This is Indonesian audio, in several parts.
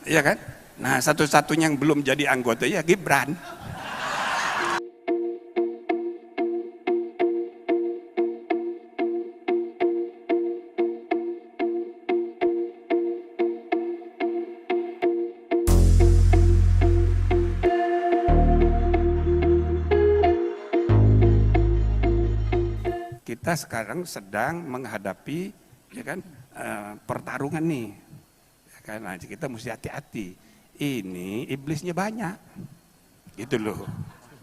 Iya kan? Nah, satu-satunya yang belum jadi anggota ya Gibran. Kita sekarang sedang menghadapi ya kan pertarungan nih. Ya kan? Nah, kita mesti hati-hati. Ini iblisnya banyak. Gitu loh.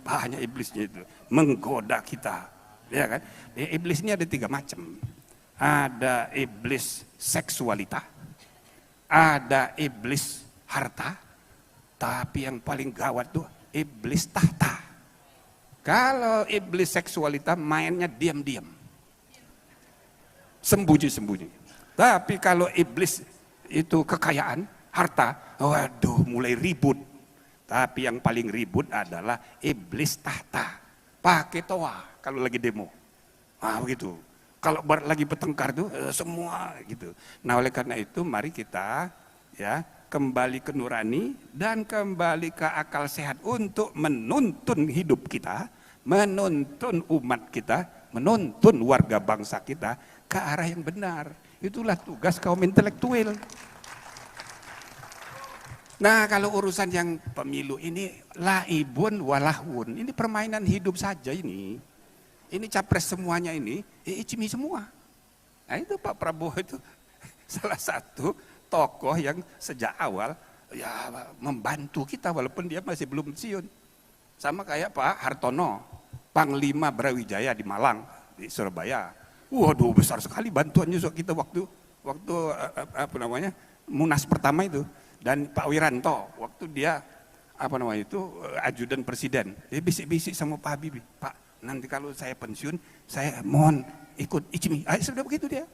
Banyak iblisnya itu menggoda kita. Ya kan? Iblis ini ada 3 macam. Ada iblis seksualita, ada iblis harta, tapi yang paling gawat tuh iblis tahta. Kalau iblis seksualita mainnya diam-diam, sembunyi-sembunyi. Tapi kalau iblis itu kekayaan, harta, waduh mulai ribut. Tapi yang paling ribut adalah iblis tahta. Pakai toa kalau lagi demo. Ah begitu. Kalau lagi bertengkar tuh semua gitu. Nah oleh karena itu mari kita ya kembali ke nurani dan kembali ke akal sehat untuk menuntun hidup kita, menuntun umat kita, menuntun warga bangsa kita ke arah yang benar. Itulah tugas kaum intelektual. Nah kalau urusan yang pemilu ini laibun walahun, ini permainan hidup saja ini. Ini capres semuanya ini, icmi semua. Nah itu Pak Prabowo itu salah satu tokoh yang sejak awal ya membantu kita walaupun dia masih belum pensiun. Sama kayak Pak Hartono, Panglima Brawijaya di Malang, di Surabaya. Waduh besar sekali bantuannya kita waktu apa namanya Munas pertama itu. Dan Pak Wiranto waktu dia apa namanya itu ajudan presiden, dia bisik-bisik sama Pak Habibie, Pak nanti kalau saya pensiun, saya mohon ikut icmi. Sudah begitu dia.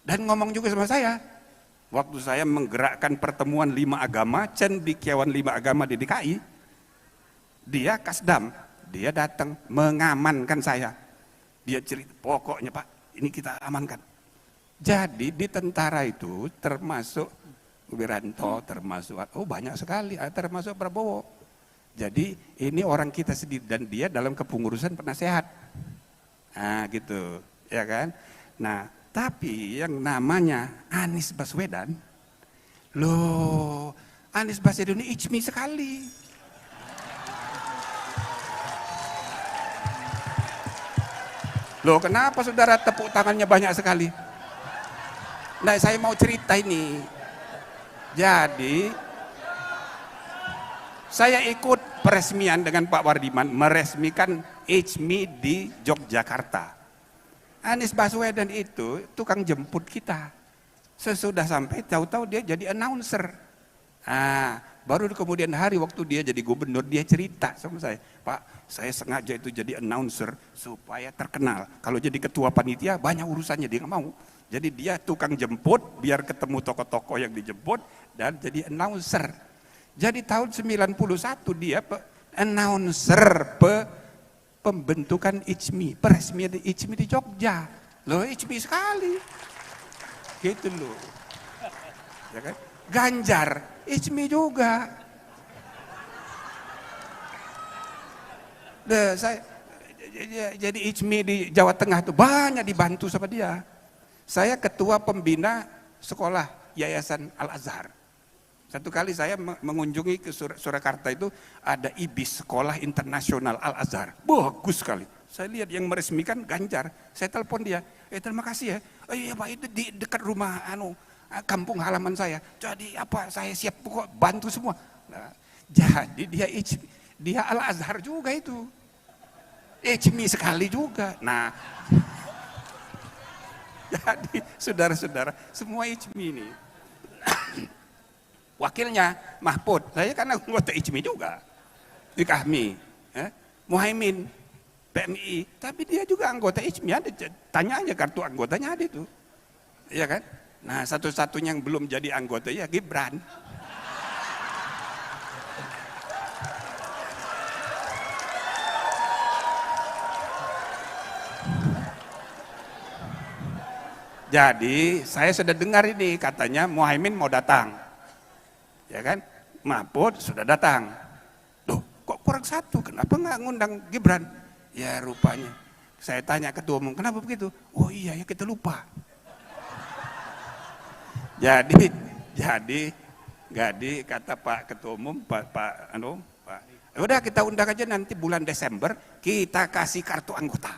Dan ngomong juga sama saya. Waktu saya menggerakkan pertemuan 5 agama, cendekiawan 5 agama di DKI, dia kasdam, dia datang mengamankan saya. Dia cerita, pokoknya Pak, ini kita amankan. Jadi di tentara itu termasuk Wiranto, termasuk, banyak sekali, termasuk Prabowo. Jadi ini orang kita sendiri dan dia dalam kepengurusan penasehat. Nah gitu, ya kan. Nah tapi yang namanya Anies Baswedan, loh Anies Baswedan ini icmi sekali. Loh kenapa saudara tepuk tangannya banyak sekali? Nah saya mau cerita ini. Jadi saya ikut peresmian dengan Pak Wardiman meresmikan icmi di Yogyakarta. Anies Baswedan itu tukang jemput kita. Sesudah sampai tahu-tahu dia jadi announcer. Baru kemudian hari waktu dia jadi gubernur dia cerita sama saya, Pak saya sengaja itu jadi announcer supaya terkenal. Kalau jadi ketua panitia banyak urusannya dia nggak mau. Jadi dia tukang jemput biar ketemu tokoh-tokoh yang dijemput dan jadi announcer. Jadi tahun 91 dia announcer pembentukan icmi, peresmian icmi di Jogja. Loh icmi sekali. Gitu loh. Ya kan? Ganjar, icmi juga. Jadi icmi di Jawa Tengah tuh banyak dibantu sama dia. Saya ketua pembina sekolah Yayasan Al-Azhar. Satu kali saya mengunjungi ke Surakarta itu ada IBIS, Sekolah Internasional Al-Azhar. Bagus sekali. Saya lihat yang meresmikan Ganjar. Saya telepon dia, terima kasih ya. Iya Pak itu di dekat rumah kampung halaman saya. Jadi apa saya siap pokok bantu semua. Nah, jadi dia Al-Azhar juga itu. Icmi sekali juga. Nah, jadi saudara-saudara semua icmi ini. Wakilnya Mahfud, saya kan anggota icmi juga di Kahmi, Muhaimin, PMI, tapi dia juga anggota icmi, ada tanya aja kartu anggotanya ada itu, iya kan? Nah satu-satunya yang belum jadi anggota ya Gibran. Jadi saya sudah dengar ini katanya Muhaimin mau datang. ya kan? Mahfud sudah datang. Loh, kok kurang satu? Kenapa nggak ngundang Gibran? Ya rupanya. Saya tanya ketua umum, kenapa begitu? Oh iya ya kita lupa. Jadi kata Pak Ketua Umum, Pak udah kita undang aja nanti bulan Desember kita kasih kartu anggota.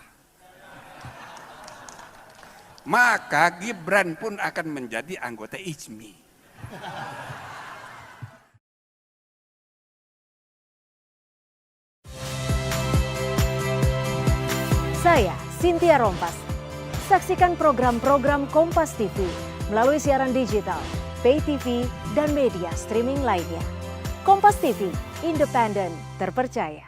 Maka Gibran pun akan menjadi anggota IJMI. Saya Cynthia Rompas. Saksikan program-program Kompas TV melalui siaran digital, pay TV, dan media streaming lainnya. Kompas TV, independen, terpercaya.